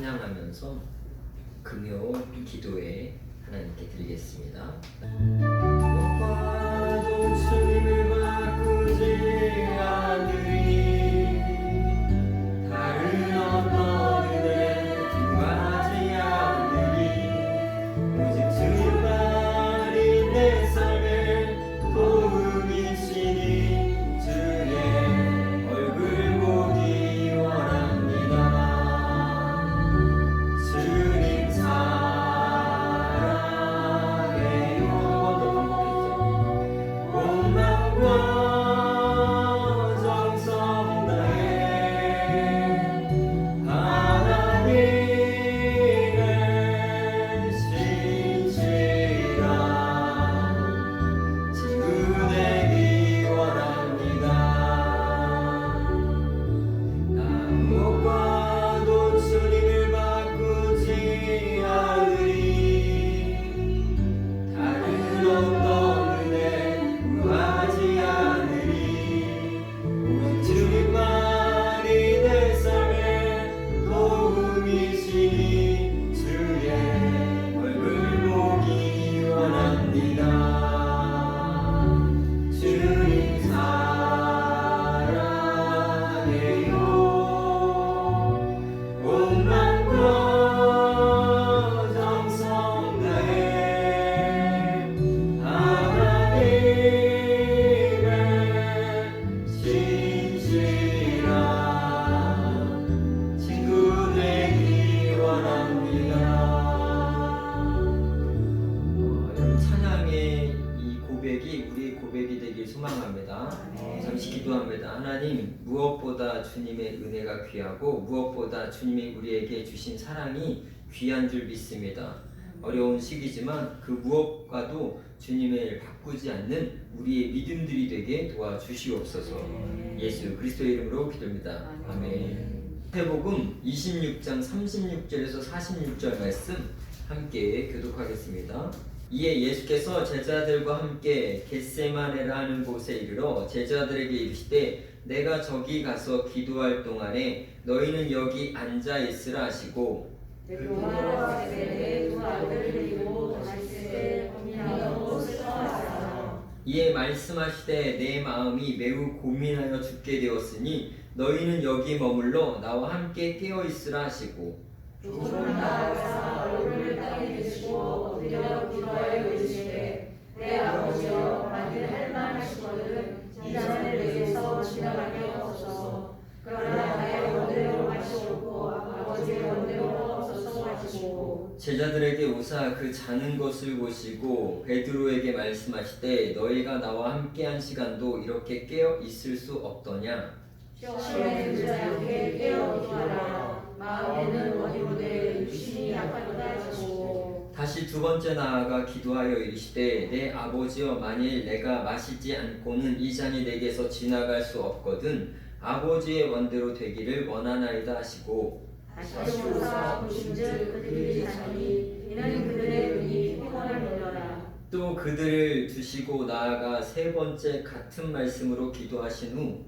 찬양하면서 금요 기도에 하나님께 드리겠습니다. 무엇과도 주님을 바꾸지 않으리 다른 어떤 은혜 구하지 않으리 오직 주님만이 내 삶의 도움이시니 주의 얼굴 보기 원합니다. 주님 사랑해요. 한 번 더 반복해주세요. 온 마음과 정성 다해 하나님을 신실한 친구 되기 원합니다. 아무것과도 주님을 바꾸지 않으리 다른 어떤 은혜 구하지 않으리 오직 주님만이 내 삶의 도움이시니 주의 얼굴 보기 원합니다. 주님 사랑해요. 온 마음과 정성 다해 하나님의 신실한 친구 되기 원합니다. 여러분 찬양의 이 고백이 우리의 고백이 되길 소망합니다. 잠시 기도합니다. 하나님, 무엇보다 주님의 은혜가 귀하고 무엇보다 주님이 우리에게 주신 사랑이 귀한 줄 믿습니다. 어려운 시기지만 그 무엇과도 주님을 바꾸지 않는 우리의 믿음들이 되게 도와주시옵소서. 예수 그리스도의 이름으로 기도합니다. 아멘. 마태복음 26장 36절에서 46절 말씀 함께 교독하겠습니다. 이에 예수께서 제자들과 함께 겟세마네라 하는 곳에 이르러 제자들에게 이르시되 내가 저기 가서 기도할 동안에 너희는 여기 앉아 있으라 하시고 그러나 내 두 아들을 데리고 다시스에 고민하고 슬퍼하였다. 이에 말씀하시되 내 마음이 매우 고민하여 죽게 되었으니 너희는 여기 머물러 나와 함께 깨어 있으라 하시고 두 분은 나아가사 얼굴을 땅에 드시고 엎드려 기도하여 이르시되 내 아버지여 만일 할 만하시거든 이 잔을 내게서 지나가게 하옵소서. 그러나 나의 원대로 마시옵고 아버지의 원대로 하옵소서 하시고 제자들에게 오사 그 자는 것을 보시고 베드로에게 말씀하시되 너희가 나와 함께한 시간도 이렇게 깨어 있을 수 없더냐. 시험에 들지 않게 깨어 기도하라. 마음에는 원이로되 육신이 약하도다 하시고 다시 두 번째 나아가 기도하여 이르시되 내 아버지여 만일 내가 마시지 않고는 이 잔이 내게서 지나갈 수 없거든 아버지의 원대로 되기를 원하나이다 하시고 다시 오사 보신즉 그들이 자니 이는 그들의 눈이 피곤함이더라. 또 그들을 두시고 나아가 세 번째 같은 말씀으로 기도하신 후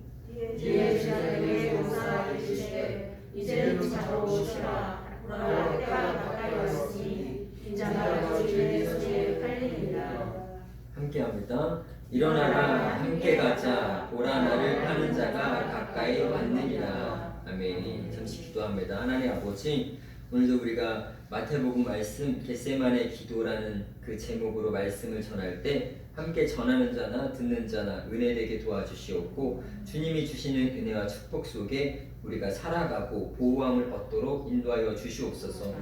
뒤에 제자들에게 오사 이르시되 이제는 자러 오시라. 그러나 때가 가까이 왔으니 인자가 너희의 손에 팔리리라. 함께합니다. 일어나라 함께 가자 보라 나를 파는 자가 가까이 왔느니라. 아멘. 잠시 기도합니다. 하나님 아버지, 오늘도 우리가 마태복음 말씀 겟세마네 기도라는 그 제목으로 말씀을 전할 때 함께 전하는 자나 듣는 자나 은혜되게 도와주시옵고 주님이 주시는 은혜와 축복 속에 우리가 살아가고 보호함을 얻도록 인도하여 주시옵소서.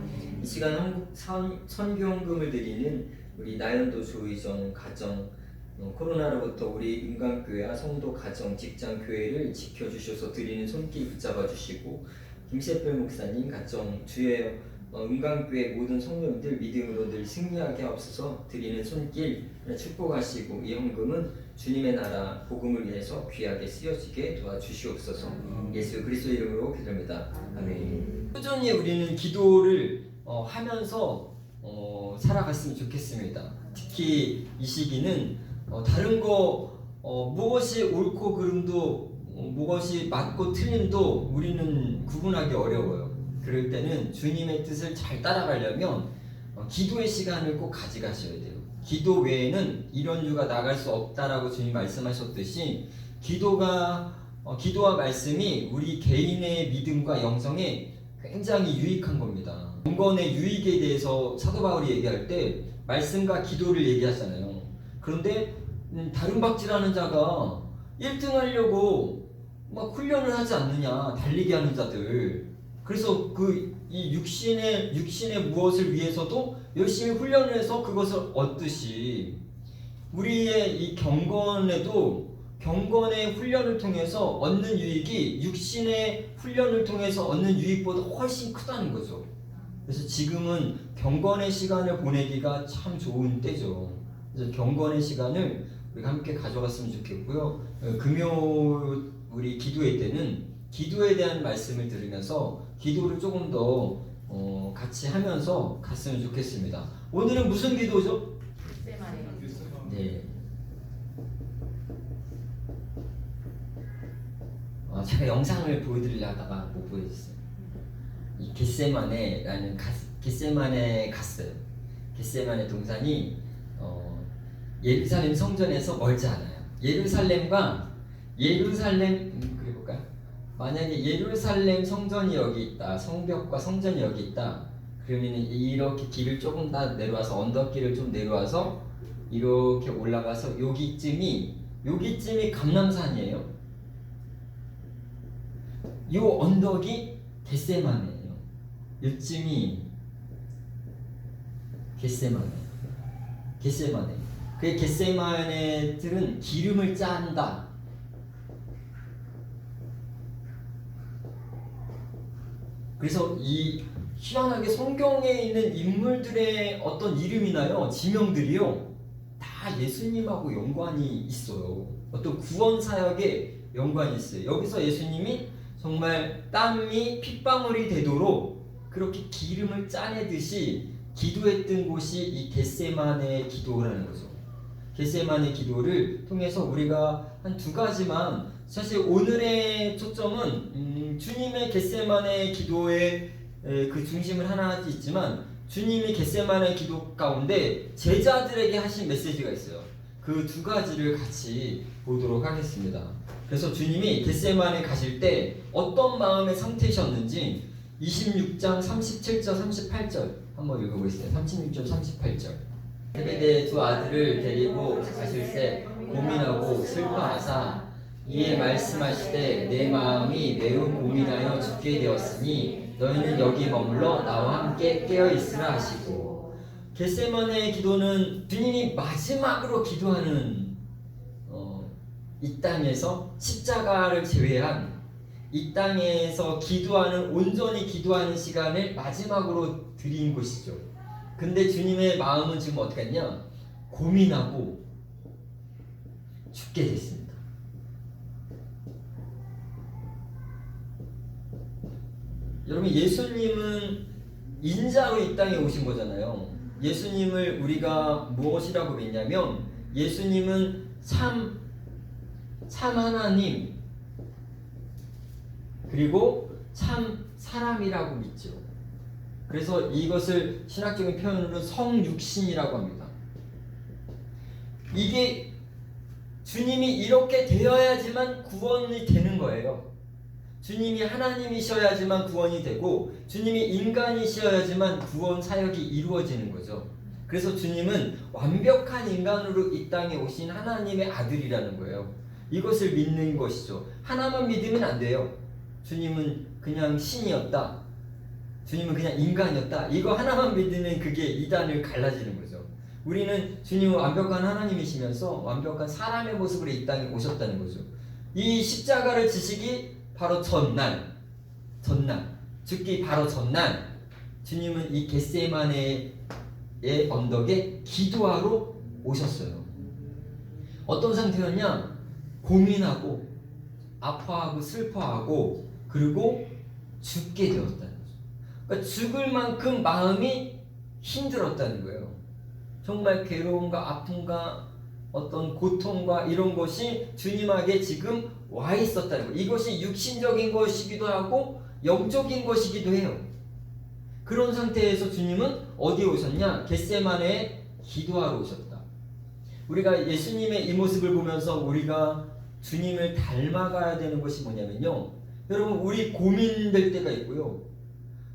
이 시간 한국 선교헌금을 드리는 우리 나연도 조의정 가정 코로나로부터 우리 은광교회와 성도 가정 직장 교회를 지켜주셔서 드리는 손길 붙잡아 주시고 김세별 목사님 가정 주의 은광교회 모든 성도님들 믿음으로 늘 승리하게 하옵소서. 드리는 손길 축복하시고 이 헌금은 주님의 나라 복음을 위해서 귀하게 쓰여지게 도와주시옵소서. 예수 그리스도 이름으로 기도합니다. 아멘. 꾸준히 우리는 기도를 하면서 살아갔으면 좋겠습니다. 특히 이 시기는 다른 거 무엇이 옳고 그름도 무엇이 맞고 틀림도 우리는 구분하기 어려워요. 그럴 때는 주님의 뜻을 잘 따라가려면 기도의 시간을 꼭 가져가셔야 돼요. 기도 외에는 이런 유가 나갈 수 없다라고 주님 말씀하셨듯이 기도와 말씀이 우리 개인의 믿음과 영성에 굉장히 유익한 겁니다. 경건의 유익에 대해서 사도 바울이 얘기할 때 말씀과 기도를 얘기하잖아요. 그런데 다른 박질하는 자가 1등 하려고 막 훈련을 하지 않느냐, 달리기 하는 자들. 그래서 이 육신의 무엇을 위해서도 열심히 훈련을 해서 그것을 얻듯이 우리의 이 경건의 훈련을 통해서 얻는 유익이 육신의 훈련을 통해서 얻는 유익보다 훨씬 크다는 거죠. 그래서 지금은 경건의 시간을 보내기가 참 좋은 때죠. 그래서 경건의 시간을 우리가 함께 가져갔으면 좋겠고요. 금요 우리 기도회 때는 기도에 대한 말씀을 들으면서 기도를 조금 더 같이 하면서 갔으면 좋겠습니다. 오늘은 무슨 기도죠? 네. 제가 영상을 보여드리려다가 못 보여줬어요. 이 겟세마네라는 겟세마네 갔어요. 겟세마네 동산이 예루살렘 성전에서 멀지 않아요. 그래 볼까요? 만약에 예루살렘 성전이 여기 있다, 성벽과 성전이 여기 있다, 그러면 이렇게 길을 조금 더 내려와서 언덕길을 좀 내려와서 이렇게 올라가서 여기쯤이 감람산이에요. 요 언덕이 겟세마네예요. 요쯤이 겟세마네. 그 겟세마네들은 기름을 짠다. 그래서 이 희한하게 성경에 있는 인물들의 어떤 이름이나요, 지명들이요, 다 예수님하고 연관이 있어요. 어떤 구원 사역에 연관이 있어요. 여기서 예수님이 정말 땀이 핏방울이 되도록 그렇게 기름을 짜내듯이 기도했던 곳이 이 겟세마네 기도라는 거죠. 겟세마네 기도를 통해서 우리가 한 두 가지만, 사실 오늘의 초점은 주님의 겟세마네 기도의 그 중심을 하나 있지만 주님이 겟세마네 기도 가운데 제자들에게 하신 메시지가 있어요. 그 두 가지를 같이 보도록 하겠습니다. 그래서 주님이 겟세마네 가실 때 어떤 마음의 상태셨는지 26장 37절 38절 한번 읽어보겠습니다. 36절 38절. 세베대의 두 아들을 데리고 가실새 고민하고 슬퍼하사 이에 말씀하시되 내 마음이 매우 고민하여 죽게 되었으니 너희는 여기 머물러 나와 함께 깨어있으라 하시고, 겟세마네 기도는 주님이 마지막으로 기도하는 이 땅에서 십자가를 제외한 이 땅에서 온전히 기도하는 시간을 마지막으로 드린 곳이죠. 근데 주님의 마음은 지금 어떻게 했냐? 고민하고 죽게 됐습니다. 여러분, 예수님은 인자로 이 땅에 오신 거잖아요. 예수님을 우리가 무엇이라고 믿냐면 예수님은 참 하나님, 그리고 참 사람이라고 믿죠. 그래서 이것을 신학적인 표현으로 성육신이라고 합니다. 이게 주님이 이렇게 되어야지만 구원이 되는 거예요. 주님이 하나님이셔야지만 구원이 되고 주님이 인간이셔야지만 구원 사역이 이루어지는 거죠. 그래서 주님은 완벽한 인간으로 이 땅에 오신 하나님의 아들이라는 거예요. 이것을 믿는 것이죠. 하나만 믿으면 안 돼요. 주님은 그냥 신이었다, 주님은 그냥 인간이었다, 이거 하나만 믿으면 그게 이단을 갈라지는 거죠. 우리는 주님은 완벽한 하나님이시면서 완벽한 사람의 모습으로 이 땅에 오셨다는 거죠. 이 십자가를 지시기 바로 전날, 죽기 바로 전날 주님은 이 겟세마네의 언덕에 기도하러 오셨어요. 어떤 상태였냐? 고민하고 아파하고 슬퍼하고 그리고 죽게 되었다는 거죠. 그러니까 죽을 만큼 마음이 힘들었다는 거예요. 정말 괴로움과 아픔과 어떤 고통과 이런 것이 주님에게 지금 와 있었다는 거예요. 이것이 육신적인 것이기도 하고 영적인 것이기도 해요. 그런 상태에서 주님은 어디에 오셨냐? 겟세마네에 기도하러 오셨다. 우리가 예수님의 이 모습을 보면서 우리가 주님을 닮아가야 되는 것이 뭐냐면요, 여러분, 우리 고민될 때가 있고요,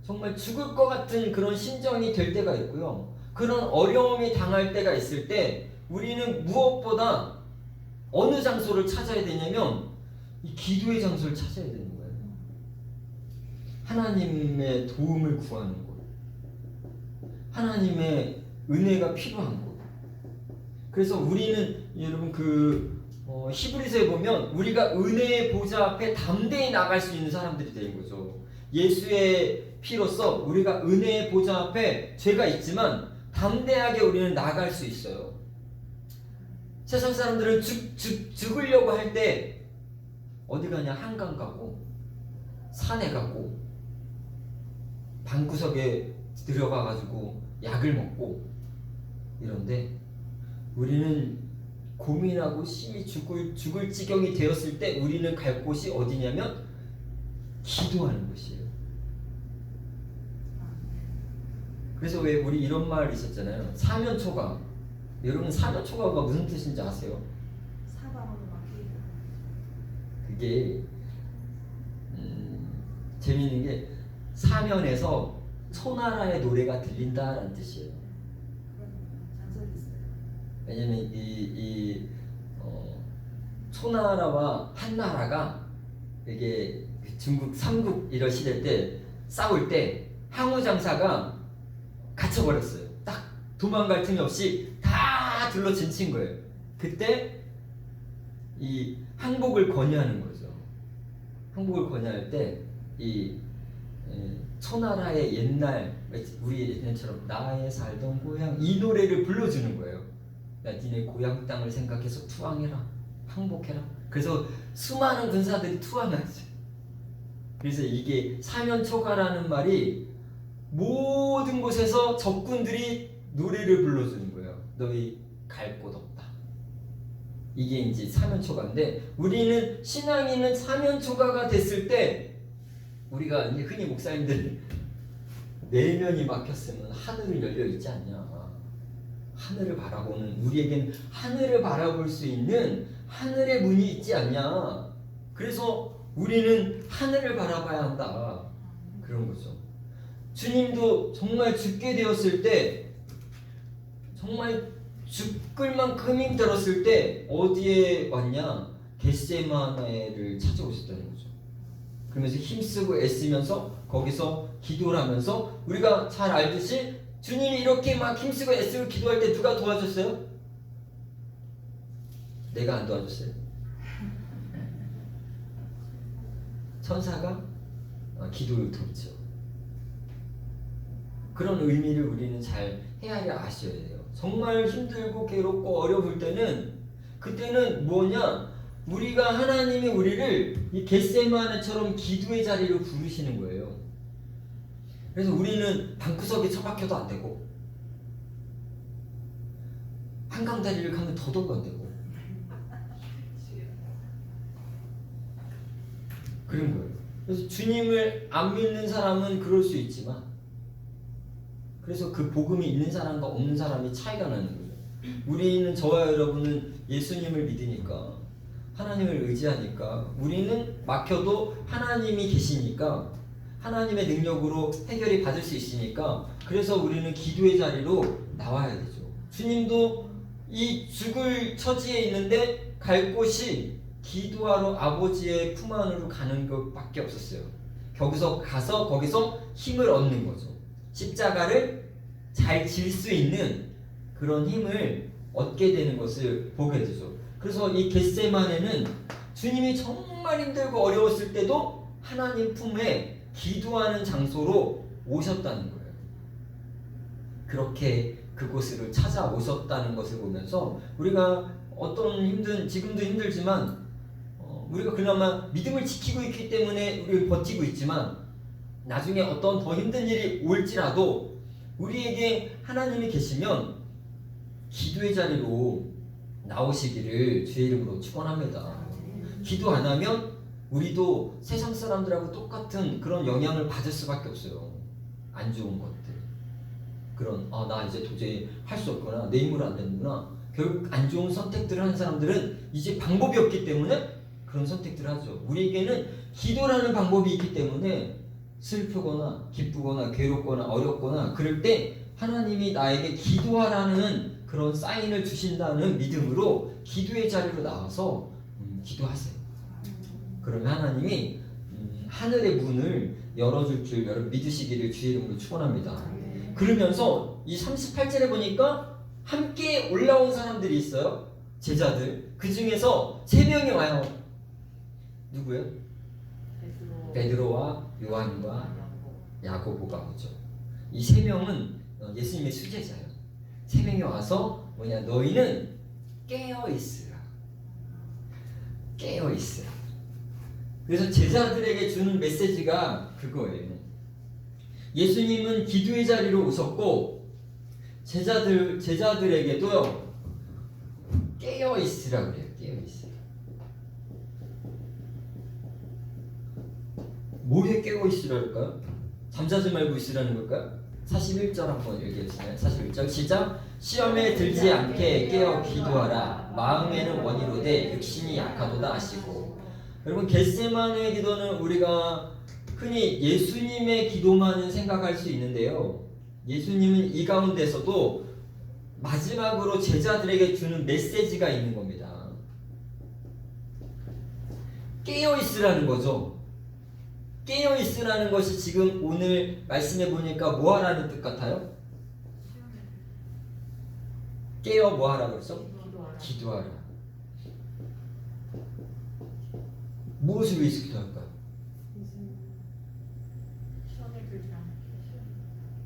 정말 죽을 것 같은 그런 심정이 될 때가 있고요, 그런 어려움이 당할 때가 있을 때 우리는 무엇보다 어느 장소를 찾아야 되냐면 이 기도의 장소를 찾아야 되는 거예요. 하나님의 도움을 구하는 곳, 하나님의 은혜가 필요한 곳. 그래서 우리는 여러분 히브리서에 보면 우리가 은혜의 보좌 앞에 담대히 나갈 수 있는 사람들이 되는 거죠. 예수의 피로써 우리가 은혜의 보좌 앞에 죄가 있지만 담대하게 우리는 나갈 수 있어요. 세상 사람들은 죽으려고 할 때 어디 가냐? 한강 가고 산에 가고 방구석에 들어가가지고 약을 먹고 이런데, 우리는 고민하고 심히 죽을 지경이 되었을 때 우리는 갈 곳이 어디냐면 기도하는 곳이에요. 그래서 왜 우리 이런 말 있었잖아요. 사면초가. 여러분, 사면초가가 무슨 뜻인지 아세요? 사방으로 막히게. 그게 재미있는 게 사면에서 초나라의 노래가 들린다라는 뜻이에요. 장설이 있어요. 왜냐면 초나라와 한나라가 이게 중국 삼국 이러시될 때 싸울 때 항우장사가 갇혀버렸어요. 딱 도망갈 틈이 없이 다 둘러 진친 거예요. 그때 이 항복을 권유하는 거죠. 항복을 권유할 때 이 초나라의 옛날, 우리 옛날처럼 나의 살던 고향, 이 노래를 불러주는 거예요. 야, 니네 고향 땅을 생각해서 투항해라, 항복해라. 그래서 수많은 군사들이 투항하지. 그래서 이게 사면초가라는 말이 모든 곳에서 적군들이 노래를 불러주는 거예요. 너희 갈 곳 없다. 이게 이제 사면초가인데, 우리는 신앙인은 사면초가가 됐을 때 우리가 이제 흔히 목사님들 내면이 막혔으면 하늘을 열려 있지 않냐. 하늘을 바라보는, 우리에겐 하늘을 바라볼 수 있는 하늘의 문이 있지 않냐. 그래서 우리는 하늘을 바라봐야 한다. 그런 거죠. 주님도 정말 죽게 되었을 때, 정말 죽을 만큼 힘들었을 때 어디에 왔냐? 겟세마네를 찾아오셨다는 거죠. 그러면서 힘쓰고 애쓰면서 거기서 기도를 하면서, 우리가 잘 알듯이 주님이 이렇게 막 힘쓰고 애쓰고 기도할 때 누가 도와줬어요? 내가 안 도와줬어요. 천사가 기도를 돕죠. 그런 의미를 우리는 잘 헤아려 아셔야 돼요. 정말 힘들고 괴롭고 어려울 때는, 그때는 뭐냐? 우리가, 하나님이 우리를 이 겟세마네처럼 기도의 자리로 부르시는 거예요. 그래서 우리는 방구석에 처박혀도 안 되고, 한강다리를 가면 더더욱 안 되고, 그런 거예요. 그래서 주님을 안 믿는 사람은 그럴 수 있지만, 그래서 그 복음이 있는 사람과 없는 사람이 차이가 나는 거예요. 우리는, 저와 여러분은 예수님을 믿으니까, 하나님을 의지하니까, 우리는 막혀도 하나님이 계시니까, 하나님의 능력으로 해결이 받을 수 있으니까, 그래서 우리는 기도의 자리로 나와야 되죠. 주님도 이 죽을 처지에 있는데 갈 곳이 기도하러 아버지의 품 안으로 가는 것밖에 없었어요. 거기서 힘을 얻는 거죠. 십자가를 잘 질 수 있는 그런 힘을 얻게 되는 것을 보게 되죠. 그래서 이 겟세마네는 주님이 정말 힘들고 어려웠을 때도 하나님 품에 기도하는 장소로 오셨다는 거예요. 그렇게 그곳을 찾아오셨다는 것을 보면서 우리가 어떤 지금도 힘들지만 우리가 그나마 믿음을 지키고 있기 때문에 우리를 버티고 있지만, 나중에 어떤 더 힘든 일이 올지라도 우리에게 하나님이 계시면 기도의 자리로 나오시기를 주의 이름으로 축원합니다. 기도 안 하면 우리도 세상 사람들하고 똑같은 그런 영향을 받을 수밖에 없어요. 안 좋은 것들, 그런 나 이제 도저히 할 수 없구나, 내 힘으로 안 되는구나, 결국 안 좋은 선택들을 하는 사람들은 이제 방법이 없기 때문에 그런 선택들을 하죠. 우리에게는 기도라는 방법이 있기 때문에 슬프거나 기쁘거나 괴롭거나 어렵거나 그럴 때 하나님이 나에게 기도하라는 그런 사인을 주신다는 믿음으로 기도의 자리로 나와서 기도하세요. 그러면 하나님이 하늘의 문을 열어줄 줄 여러분 믿으시기를 주의 이름으로 축원합니다. 그러면서 이 38절에 보니까 함께 올라온 사람들이 있어요. 제자들. 그 중에서 3명이 와요. 누구예요? 베드로와 요한과 야고보가 오죠. 이 3명은 예수님의 수제자예요. 3명이 와서 뭐냐, 너희는 깨어있으라. 깨어있으라. 그래서 제자들에게 주는 메시지가 그거예요. 예수님은 기도의 자리로 오셨고 제자들에게도요 깨어있으라 그래요. 깨어있으라. 뭐에 깨어있으라 할까요? 잠자지 말고 있으라는 걸까요? 41절 한번 읽겠습니다. 41절 시작. 시험에 들지 않게 깨어 기도하라. 마음에는 원이로되 육신이 약하도다 하시고. 여러분, 겟세마네 기도는 우리가 흔히 예수님의 기도만은 생각할 수 있는데요, 예수님은 이 가운데서도 마지막으로 제자들에게 주는 메시지가 있는 겁니다. 깨어있으라는 거죠. 깨어있으라는 것이 지금 오늘 말씀해 보니까 뭐 하라는 뜻 같아요? 깨어 뭐 하라고 그랬어? 기도하라. 무엇을 위해서 기도할까요?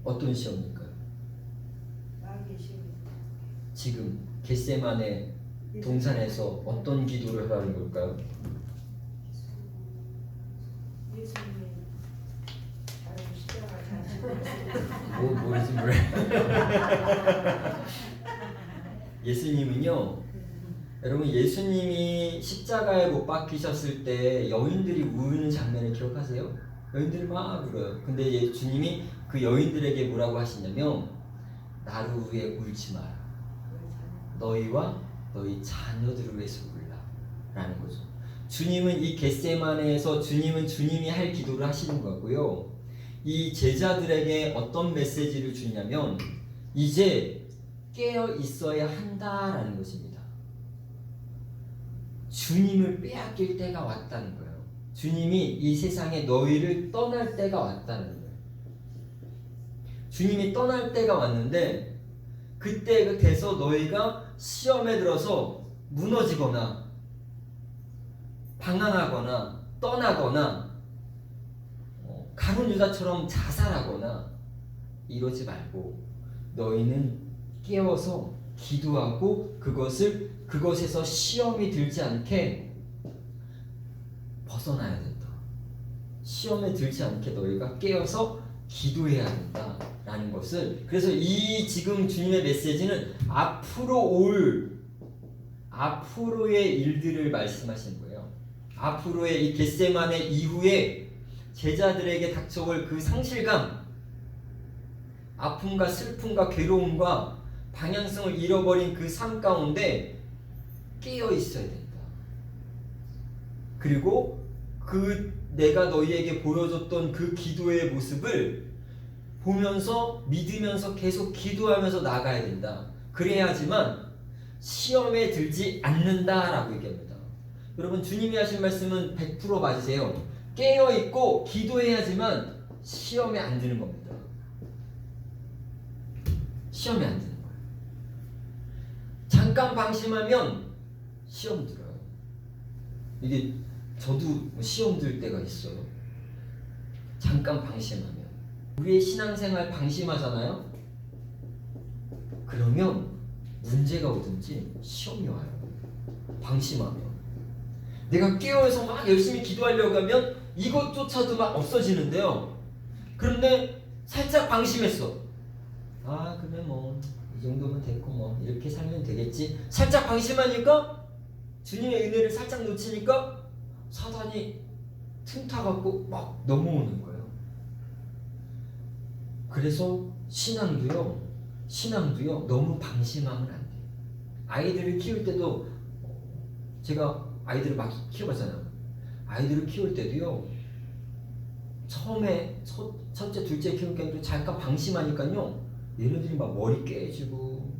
어떤 시험일까요? 지금 겟세마네 동산에서 어떤 기도를 하라는 걸까요? 뭐지 뭐래? 예수님은요, 여러분, 예수님이 십자가에 못 박히셨을 때 여인들이 우는 장면을 기억하세요? 여인들이 막 울어요. 근데 주님이 그 여인들에게 뭐라고 하시냐면, 나를 위해 울지 마라. 너희와 너희 자녀들을 위해서 울라 라는 거죠. 주님은 이 겟세마네에서 주님이 할 기도를 하시는 거고요, 이 제자들에게 어떤 메시지를 주냐면 이제 깨어 있어야 한다라는 것입니다. 주님을 빼앗길 때가 왔다는 거예요. 주님이 이 세상에 너희를 떠날 때가 왔다는 거예요. 주님이 떠날 때가 왔는데 그때 돼서 너희가 시험에 들어서 무너지거나 방황하거나 떠나거나 가룟 유다처럼 자살하거나 이러지 말고 너희는 깨어서 기도하고 그것에서 시험이 들지 않게 벗어나야 된다. 시험에 들지 않게 너희가 깨어서 기도해야 된다라는 것을, 그래서 이 지금 주님의 메시지는 앞으로의 일들을 말씀하시는 거예요. 앞으로의 이 겟세마네 이후에 제자들에게 닥쳐올 그 상실감, 아픔과 슬픔과 괴로움과 방향성을 잃어버린 그 삶 가운데 깨어 있어야 된다. 그리고 내가 너희에게 보여줬던 그 기도의 모습을 보면서 믿으면서 계속 기도하면서 나가야 된다. 그래야지만 시험에 들지 않는다라고 얘기합니다. 여러분, 주님이 하신 말씀은 100% 맞으세요. 깨어있고 기도해야지만 시험에 안 드는 겁니다. 시험에 안 드는 거예요. 잠깐 방심하면 시험 들어요. 이게 저도 시험 들 때가 있어요. 잠깐 방심하면. 우리의 신앙생활 방심하잖아요. 그러면 문제가 오든지 시험이 와요. 방심하면. 내가 깨어서 막 열심히 기도하려고 하면 이것조차도 막 없어지는데요. 그런데 살짝 방심했어. 그러면 뭐 이 정도면 됐고 뭐 이렇게 살면 되겠지. 살짝 방심하니까 주님의 은혜를 살짝 놓치니까 사단이 틈타갖고 막 넘어오는 거예요. 그래서 신앙도요 너무 방심하면 안 돼요. 아이들을 키울 때도 제가 아이들을 막 키워봤잖아요. 아이들을 키울 때도요 처음에 첫째 둘째 키울 때도 잠깐 방심하니까요 얘네들이 막 머리 깨지고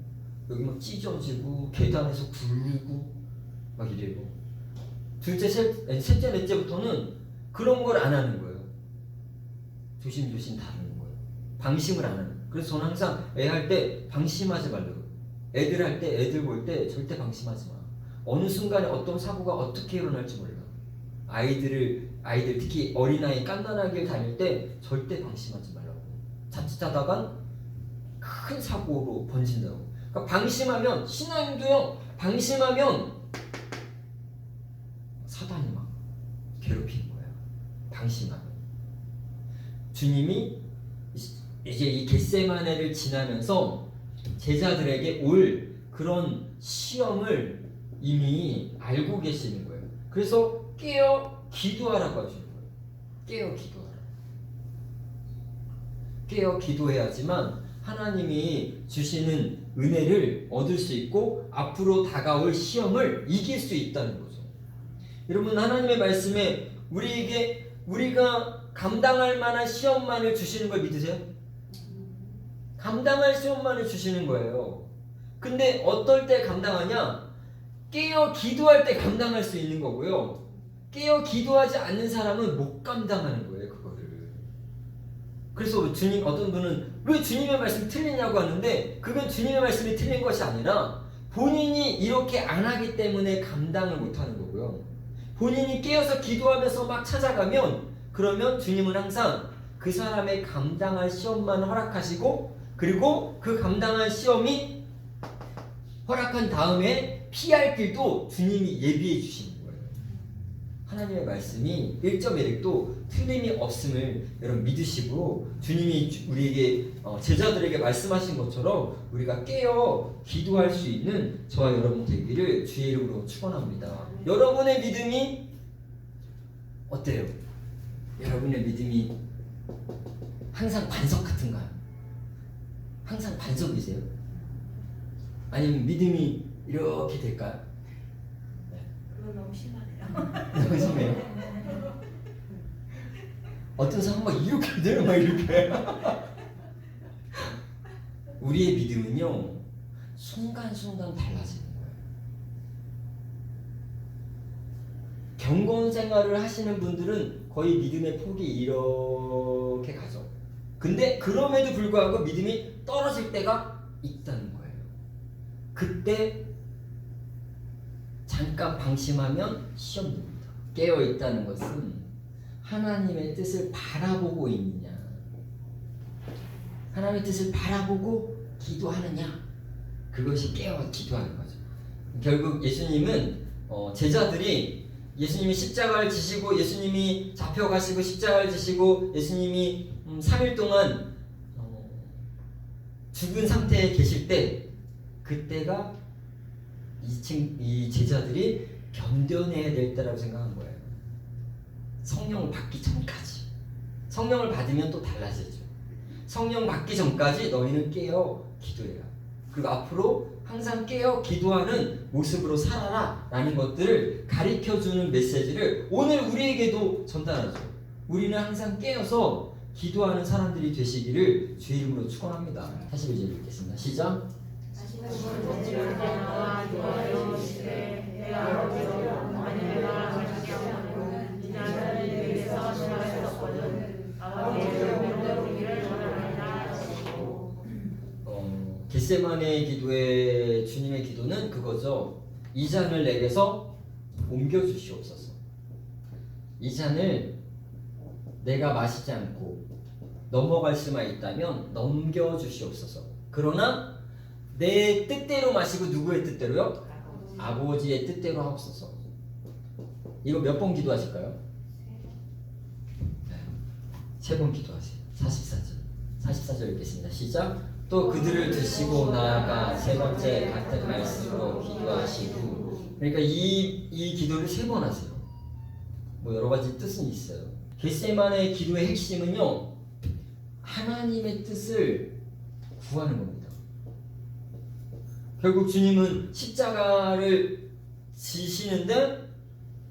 여기 막 찢어지고 계단에서 굴고 막 이래요. 둘째 셋째 넷째부터는 그런 걸 안 하는 거예요. 조심조심 다루는 거예요. 방심을 안 하는 거예요. 그래서 저는 항상 애 할 때 방심하지 말라고. 애들 할 때 애들 볼 때 절대 방심하지 마. 어느 순간에 어떤 사고가 어떻게 일어날지 몰라. 아이들 특히 어린아이 갓난아기를 다닐 때 절대 방심하지 말라고. 자칫하다간 큰 사고로 번진다고. 그러니까 방심하면 신앙도요 방심하면 사단이 막 괴롭히는 거예요. 방심하면. 주님이 이제 이 겟세마네를 지나면서 제자들에게 올 그런 시험을 이미 알고 계시는 거예요. 그래서 깨어 기도하라고 하시는 거예요. 깨어 기도하라. 깨어 기도해야지만 하나님이 주시는 은혜를 얻을 수 있고 앞으로 다가올 시험을 이길 수 있다는 거죠. 여러분 하나님의 말씀에 우리가 감당할 만한 시험만을 주시는 걸 믿으세요? 감당할 시험만을 주시는 거예요. 근데 어떨 때 감당하냐? 깨어 기도할 때 감당할 수 있는 거고요. 깨어 기도하지 않는 사람은 못 감당하는 거예요, 그거를. 그래서 어떤 분은 왜 주님의 말씀이 틀리냐고 하는데 그건 주님의 말씀이 틀린 것이 아니라 본인이 이렇게 안 하기 때문에 감당을 못 하는 거고요. 본인이 깨어서 기도하면서 막 찾아가면 그러면 주님은 항상 그 사람의 감당할 시험만 허락하시고 그리고 그 감당한 시험이 허락한 다음에 피할 길도 주님이 예비해 주시는 거예요. 하나님의 말씀이 1.1획도 틀림이 없음을 여러분 믿으시고 주님이 우리에게 제자들에게 말씀하신 것처럼 우리가 깨어 기도할 수 있는 저와 여러분 되기를 주의 이름으로 축원합니다. 여러분의 믿음이 어때요? 여러분의 믿음이 항상 반석 같은가요? 항상 반석이세요? 아니면 믿음이 이렇게 될까요? 그건 너무 심하네요. 너무 심해요. 어떤 사람 막 이렇게 되려 막 이렇게. 우리의 믿음은요 순간순간 달라지는 거예요. 경건 생활을 하시는 분들은 거의 믿음의 폭이 이렇게 가죠. 근데 그럼에도 불구하고 믿음이 떨어질 때가 있다는 거예요. 그때 잠깐 방심하면 시험됩니다. 깨어 있다는 것은 하나님의 뜻을 바라보고 있느냐, 하나님의 뜻을 바라보고 기도하느냐, 그것이 깨어 기도하는 거죠. 결국 예수님은 제자들이 예수님이 십자가를 지시고 예수님이 잡혀가시고 십자가를 지시고 예수님이 3일 동안 죽은 상태에 계실 때 그때가 이 제자들이 견뎌내야 될 때라고 생각한 거예요. 성령을 받기 전까지. 성령을 받으면 또 달라지죠. 성령 받기 전까지 너희는 깨어 기도해라. 그리고 앞으로 항상 깨어 기도하는 모습으로 살아라 라는 것들을 가르쳐주는 메시지를 오늘 우리에게도 전달하죠. 우리는 항상 깨어서 기도하는 사람들이 되시기를 주의 이름으로 축원합니다. 41절 읽겠습니다. 시작. 겟세마네 기도의 주님의 기도는 그거죠. 이 잔을 내게서 옮겨 주시옵소서. 이 잔을 내가 마시지 않고 넘어갈 수만 있다면 넘겨 주시옵소서. 그러나 내 뜻대로 마시고 누구의 뜻대로요? 아버지의 뜻대로 하옵소서. 이거 몇 번 기도하실까요? 네. 3번 기도하세요. 44절 읽겠습니다. 시작. 또 그들을 드시고 나아가 3번째 같은 말씀으로 기도하시고. 그러니까 이 기도를 3번 하세요. 뭐 여러 가지 뜻은 있어요. 겟세마네 기도의 핵심은요, 하나님의 뜻을 구하는 겁니다. 결국 주님은 십자가를 지시는데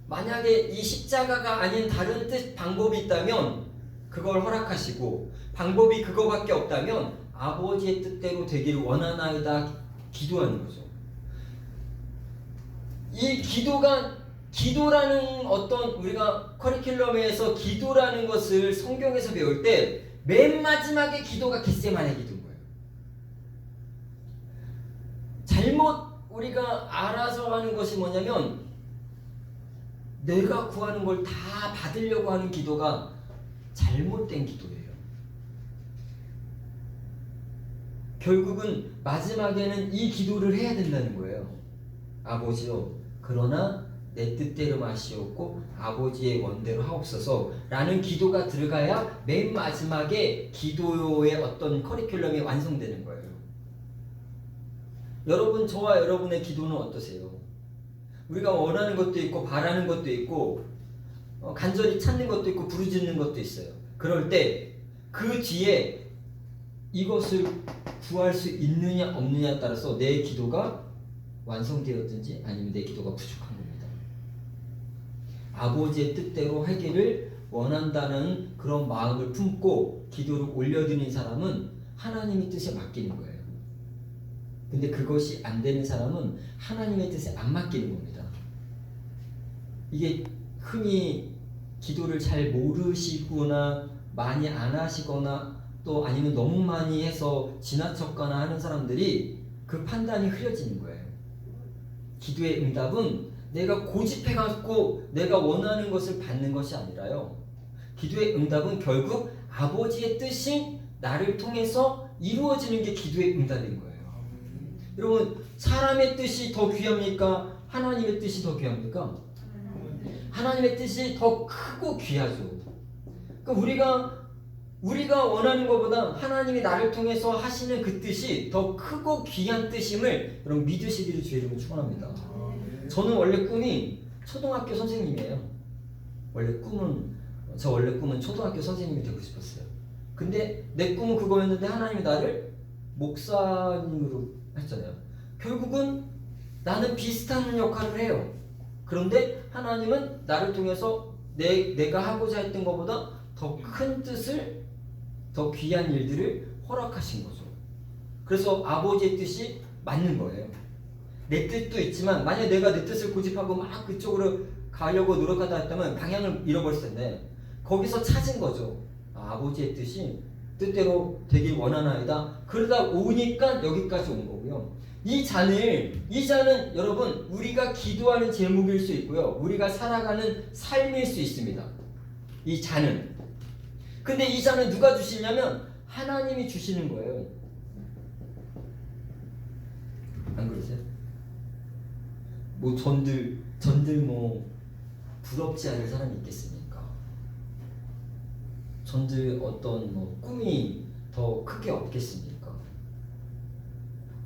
만약에 이 십자가가 아닌 다른 뜻 방법이 있다면 그걸 허락하시고 방법이 그거밖에 없다면 아버지의 뜻대로 되기를 원하나이다 기도하는 거죠. 이 기도라는 어떤 우리가 커리큘럼에서 기도라는 것을 성경에서 배울 때 맨 마지막에 기도가 겟세마네 기도인 거예요. 잘못 우리가 알아서 하는 것이 뭐냐면 내가 구하는 걸 다 받으려고 하는 기도가 잘못된 기도예요. 결국은 마지막에는 이 기도를 해야 된다는 거예요. 아버지요, 그러나 내 뜻대로 마시옵고 아버지의 원대로 하옵소서 라는 기도가 들어가야 맨 마지막에 기도의 어떤 커리큘럼이 완성되는 거예요. 여러분, 저와 여러분의 기도는 어떠세요? 우리가 원하는 것도 있고 바라는 것도 있고 간절히 찾는 것도 있고 부르짖는 것도 있어요. 그럴 때 그 뒤에 이것을 구할 수 있느냐 없느냐에 따라서 내 기도가 완성되었든지 아니면 내 기도가 부족한 겁니다. 아버지의 뜻대로 하기를 원한다는 그런 마음을 품고 기도를 올려드리는 사람은 하나님의 뜻에 맡기는 거예요. 근데 그것이 안 되는 사람은 하나님의 뜻에 안 맡기는 겁니다. 이게 흔히 기도를 잘 모르시거나 많이 안 하시거나 또 아니면 너무 많이 해서 지나쳤거나 하는 사람들이 그 판단이 흐려지는 거예요. 기도의 응답은 내가 고집해갖고 내가 원하는 것을 받는 것이 아니라요. 기도의 응답은 결국 아버지의 뜻이 나를 통해서 이루어지는 게 기도의 응답인 거예요. 여러분, 사람의 뜻이 더 귀합니까? 하나님의 뜻이 더 귀합니까? 하나님의 뜻이 더 크고 귀하죠. 그러니까 우리가 원하는 것보다 하나님이 나를 통해서 하시는 그 뜻이 더 크고 귀한 뜻임을 여러분 믿으시기를 주의 이름으로 축원합니다. 저는 원래 꿈이 초등학교 선생님이에요. 원래 꿈은 초등학교 선생님이 되고 싶었어요. 근데 내 꿈은 그거였는데 하나님이 나를 목사님으로 했잖아요. 결국은 나는 비슷한 역할을 해요. 그런데 하나님은 나를 통해서 내가 하고자 했던 것보다 더 큰 뜻을, 더 귀한 일들을 허락하신 거죠. 그래서 아버지의 뜻이 맞는 거예요. 내 뜻도 있지만 만약 내가 내 뜻을 고집하고 막 그쪽으로 가려고 노력하다 했다면 방향을 잃어버릴 텐데 거기서 찾은 거죠. 아버지의 뜻이 뜻대로 되길 원하나이다. 그러다 오니까 여기까지 온 거고요. 이 잔은 여러분 우리가 기도하는 제목일 수 있고요. 우리가 살아가는 삶일 수 있습니다. 이 잔은. 근데 이 잔은 누가 주시냐면 하나님이 주시는 거예요. 안 그러세요? 뭐 전들 뭐 부럽지 않은 사람이 있겠습니까? 전들 어떤 뭐 꿈이 더 크게 없겠습니까?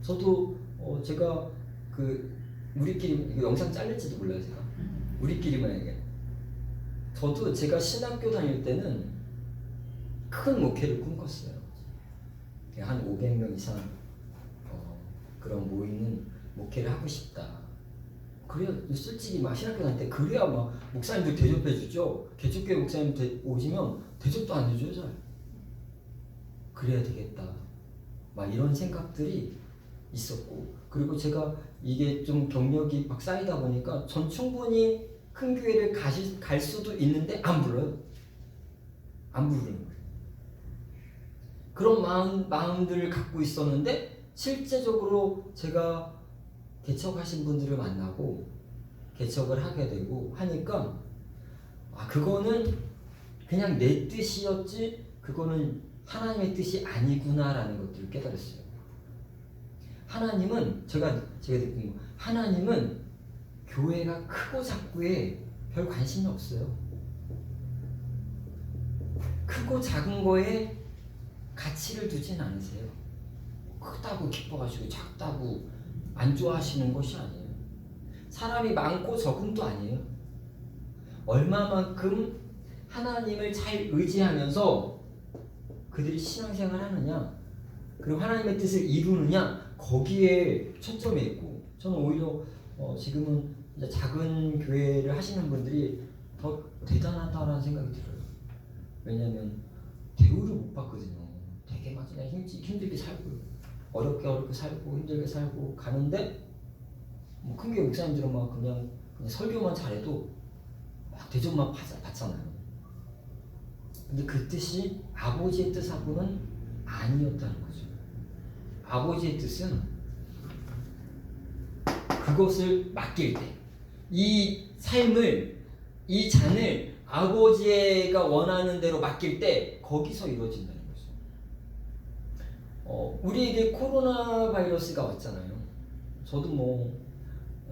저도 제가 우리끼리 이거 영상 잘릴지도 몰라요. 제가 우리끼리만 얘기해. 저도 제가 신학교 다닐 때는 큰 목회를 꿈꿨어요. 한 500명 이상 그런 모이는 목회를 하고 싶다. 그래야 솔직히 막 신학교 다닐 때 그래야 막 목사님들 대접해 주죠. 개척교회 목사님 오시면 대접도 안 해줘요. 잘. 그래야 되겠다. 막 이런 생각들이 있었고, 그리고 제가 이게 좀 경력이 막 쌓이다 보니까 전 충분히 큰 교회를 갈 수도 있는데 안 불러요. 안 부르는 거예요. 그런 마음들을 갖고 있었는데 실제적으로 제가 개척하신 분들을 만나고 개척을 하게 되고 하니까 그거는 그냥 내 뜻이었지 그거는 하나님의 뜻이 아니구나라는 것들을 깨달았어요. 하나님은 제가 느낀 거, 하나님은 교회가 크고 작고에 별 관심이 없어요. 크고 작은 거에 가치를 두진 않으세요. 크다고 기뻐하시고 작다고 안 좋아하시는 것이 아니에요. 사람이 많고 적음도 아니에요. 얼마만큼 하나님을 잘 의지하면서 그들이 신앙생활 하느냐, 그리고 하나님의 뜻을 이루느냐, 거기에 초점이 있고, 저는 오히려 지금은 이제 작은 교회를 하시는 분들이 더 대단하다라는 생각이 들어요. 왜냐하면 대우를 못 받거든요. 되게 막 그냥 힘들게 살고, 어렵게 살고, 힘들게 살고 가는데, 뭐 큰교회 목사님들은 막 그냥 설교만 잘해도 막 대접만 받잖아요. 근데 그 뜻이 아버지의 뜻하고는 아니었다는 거죠. 아버지의 뜻은 그것을 맡길 때, 이 삶을, 이 잔을 아버지가 원하는 대로 맡길 때 거기서 이루어진다는 거죠. 우리에게 코로나 바이러스가 왔잖아요. 저도 뭐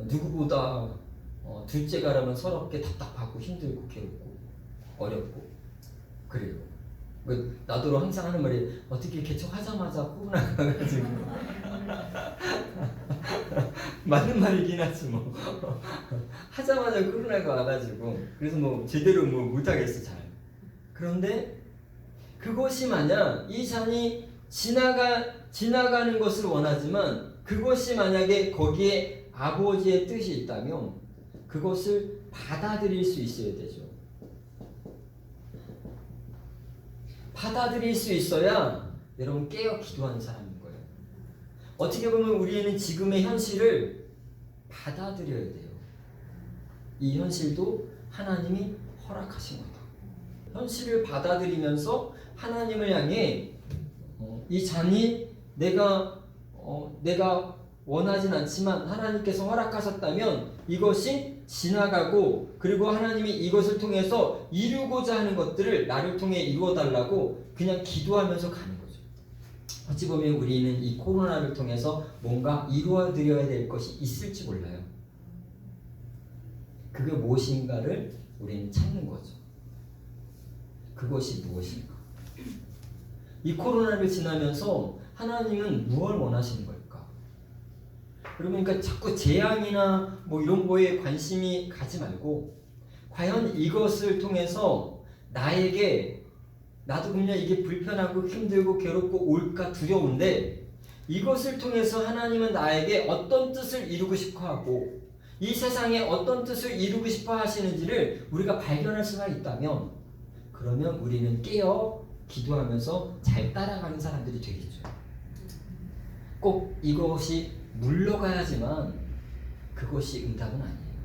누구보다 둘째가라면 서럽게 답답하고 힘들고 괴롭고 어렵고 그래요. 나도 항상 하는 말이, 어떻게 개척하자마자 코로나가 와가지고 맞는 말이긴 하지 뭐. 하자마자 코로나가 와가지고 그래서 뭐 제대로 뭐 못하겠어 잘. 그런데 그것이 만약 이 잔이 지나가는 것을 원하지만, 그것이 만약에 거기에 아버지의 뜻이 있다면 그것을 받아들일 수 있어야 되죠. 받아들일 수 있어야 여러분 깨어 기도하는 사람인 거예요. 어떻게 보면 우리는 지금의 현실을 받아들여야 돼요. 이 현실도 하나님이 허락하신 거다. 현실을 받아들이면서 하나님을 향해 이 잔이 내가 원하진 않지만 하나님께서 허락하셨다면 이것이 지나가고, 그리고 하나님이 이것을 통해서 이루고자 하는 것들을 나를 통해 이루어 달라고 그냥 기도하면서 가는 거죠. 어찌 보면 우리는 이 코로나를 통해서 뭔가 이루어 드려야 될 것이 있을지 몰라요. 그게 무엇인가를 우리는 찾는 거죠. 그것이 무엇인가? 이 코로나를 지나면서 하나님은 무엇을 원하시는 걸까? 여러분, 그러니까 자꾸 재앙이나 뭐 이런 거에 관심이 가지 말고, 과연 이것을 통해서 나도 그냥 이게 불편하고 힘들고 괴롭고 올까 두려운데, 이것을 통해서 하나님은 나에게 어떤 뜻을 이루고 싶어 하고 이 세상에 어떤 뜻을 이루고 싶어 하시는지를 우리가 발견할 수가 있다면, 그러면 우리는 깨어 기도하면서 잘 따라가는 사람들이 되겠죠. 꼭 이것이 물러가야지만 그것이 응답은 아니에요.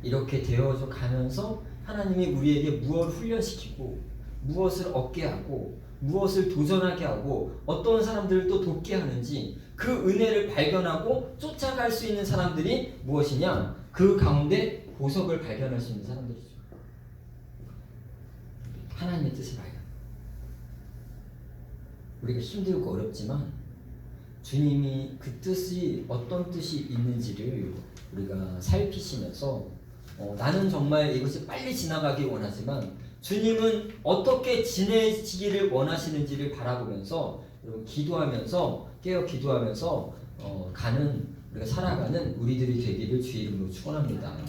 이렇게 되어져 가면서 하나님이 우리에게 무엇을 훈련시키고, 무엇을 얻게 하고, 무엇을 도전하게 하고, 어떤 사람들을 또 돕게 하는지 그 은혜를 발견하고 쫓아갈 수 있는 사람들이 무엇이냐? 그 가운데 보석을 발견할 수 있는 사람들이죠. 하나님의 뜻을 발견. 우리가 힘들고 어렵지만 주님이 그 뜻이 어떤 뜻이 있는지를 우리가 살피시면서 나는 정말 이것이 빨리 지나가기 원하지만 주님은 어떻게 지내시기를 원하시는지를 바라보면서 여러분 기도하면서 깨어 기도하면서 우리가 살아가는 우리들이 되기를 주의 이름으로 축원합니다.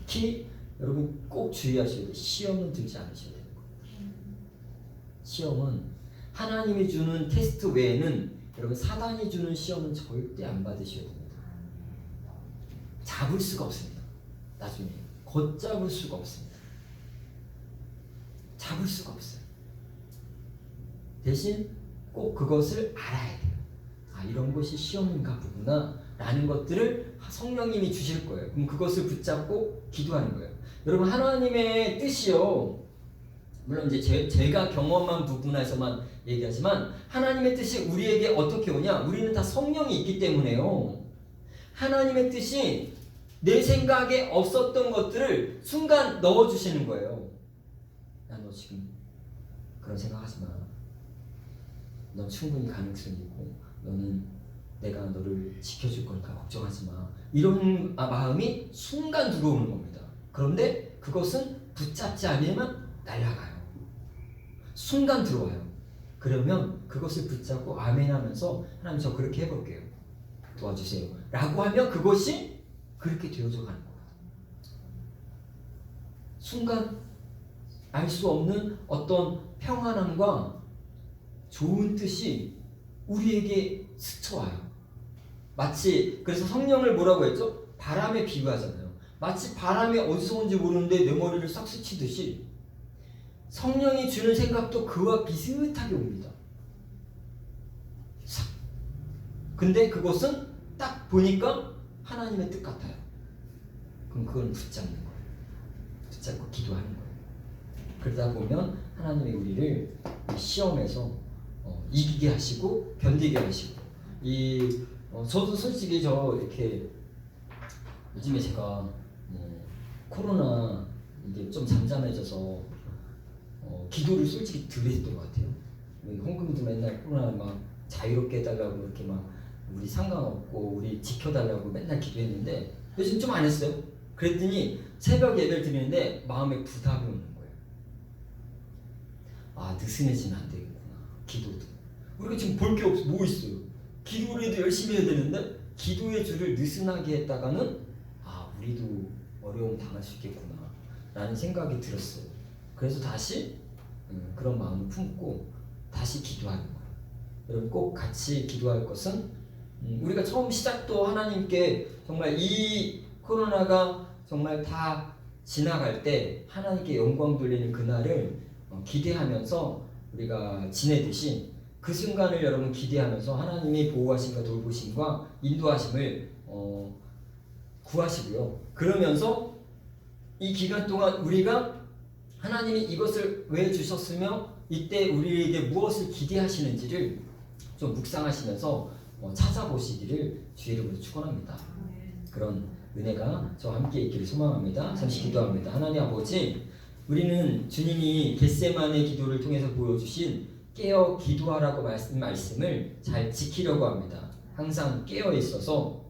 특히 여러분 꼭 주의하셔야 돼요. 시험은 들지 않으셔야 돼요. 시험은 하나님이 주는 테스트 외에는 여러분 사단이 주는 시험은 절대 안 받으셔야 됩니다. 잡을 수가 없습니다. 나중에 걷잡을 수가 없습니다. 잡을 수가 없어요. 대신 꼭 그것을 알아야 돼요. 이런 것이 시험인가 보구나 라는 것들을 성령님이 주실 거예요. 그럼 그것을 붙잡고 기도하는 거예요. 여러분 하나님의 뜻이요, 물론 이제 제가 경험한 부분에서만 얘기하지만 하나님의 뜻이 우리에게 어떻게 오냐? 우리는 다 성령이 있기 때문에요. 하나님의 뜻이 내 생각에 없었던 것들을 순간 넣어주시는 거예요. 야, 너 지금 그런 생각하지 마. 넌 충분히 가능성이 있고 너는 내가 너를 지켜줄 거니까 걱정하지 마. 이런 마음이 순간 들어오는 겁니다. 그런데 그것은 붙잡지 않으면 날아가요. 순간 들어와요. 그러면 그것을 붙잡고 아멘 하면서 하나님 저 그렇게 해볼게요. 도와주세요. 라고 하면 그것이 그렇게 되어져 가는 겁니다. 순간 알 수 없는 어떤 평안함과 좋은 뜻이 우리에게 스쳐와요. 마치 그래서 성령을 뭐라고 했죠? 바람에 비유하잖아요. 마치 바람이 어디서 온지 모르는데 내 머리를 싹 스치듯이 성령이 주는 생각도 그와 비슷하게 옵니다. 싹. 근데 그것은 딱 보니까 하나님의 뜻 같아요. 그럼 그건 붙잡는 거예요. 붙잡고 기도하는 거예요. 그러다 보면 하나님이 우리를 이 시험에서 이기게 하시고 견디게 하시고 저도 솔직히 저 이렇게 요즘에 제가 코로나 이게 좀 잠잠해져서 기도를 솔직히 덜 했던 것 같아요. 홍금도 맨날 코로나 막 자유롭게 해달라고 이렇게 막 우리 상관없고 우리 지켜달라고 맨날 기도했는데 요즘 좀 안 했어요. 그랬더니 새벽 예배를 드리는데 마음에 부담이 오는 거예요. 아, 느슨해지면 안 되겠구나. 기도도 우리가 지금 볼 게 없어. 뭐 있어요? 기도를 해도 열심히 해야 되는데 기도의 줄을 느슨하게 했다가는 아, 우리도 어려움 당할 수 있겠구나 라는 생각이 들었어요. 그래서 다시 그런 마음을 품고 다시 기도하는 거예요. 여러분 꼭 같이 기도할 것은 우리가 처음 시작도 하나님께 정말 이 코로나가 정말 다 지나갈 때 하나님께 영광 돌리는 그날을 기대하면서 우리가 지내듯이 그 순간을 여러분 기대하면서 하나님이 보호하심과 돌보심과 인도하심을 구하시고요. 그러면서 이 기간 동안 우리가 하나님이 이것을 왜 주셨으며 이때 우리에게 무엇을 기대하시는지를 좀 묵상하시면서 찾아보시기를 주의 이름으로 축원합니다. 그런 은혜가 저와 함께 있기를 소망합니다. 잠시 기도합니다. 하나님 아버지, 우리는 주님이 겟세마네 기도를 통해서 보여주신 깨어 기도하라고 말씀을 잘 지키려고 합니다. 항상 깨어 있어서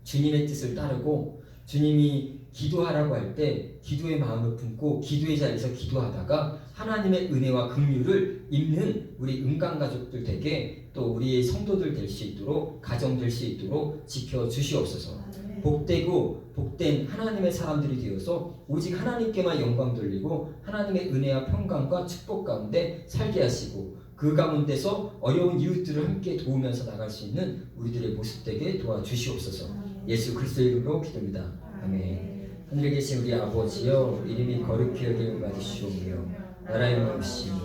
주님의 뜻을 따르고 주님이 기도하라고 할 때 기도의 마음을 품고 기도의 자리에서 기도하다가 하나님의 은혜와 긍휼을 입는 우리 은강가족들 되게 또 우리의 성도들 될 수 있도록 가정 될 수 있도록 지켜 주시옵소서. 복되고 복된 하나님의 사람들이 되어서 오직 하나님께만 영광 돌리고 하나님의 은혜와 평강과 축복 가운데 살게 하시고 그 가운데서 어려운 이웃들을 함께 도우면서 나갈 수 있는 우리들의 모습 되게 도와주시옵소서. 예수 그리스도의 이름으로 기도합니다. 아멘. 하늘에 계신 우리 아버지여, 이름이 거룩히 여김을 받으시오며 나라의 마음이시며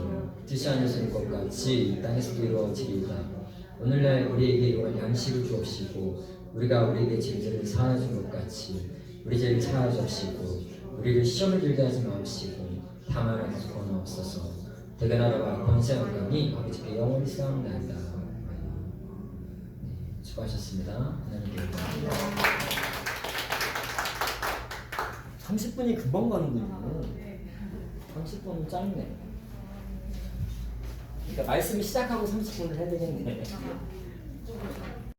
뜻이 하늘에서 것 같이 땅에서도 이루어지리이다. 오늘날 우리에게 이런 양식을 주옵시고 우리가 우리에게 죄를 사하여 준 것 같이 우리 죄를 사하여 주옵시고 우리를 시험에 들게 하지 마옵시고 다만 악에서 구원하옵소서. 대견하라와 권세와 영광이 아버지께 영원히 쌓옵나이다. 수고하셨습니다. 하나님께 감사합니다. 30분이 금방 가는군요. 30분은 짧네. 그러니까 말씀을 시작하고 30분을 해야 되겠네.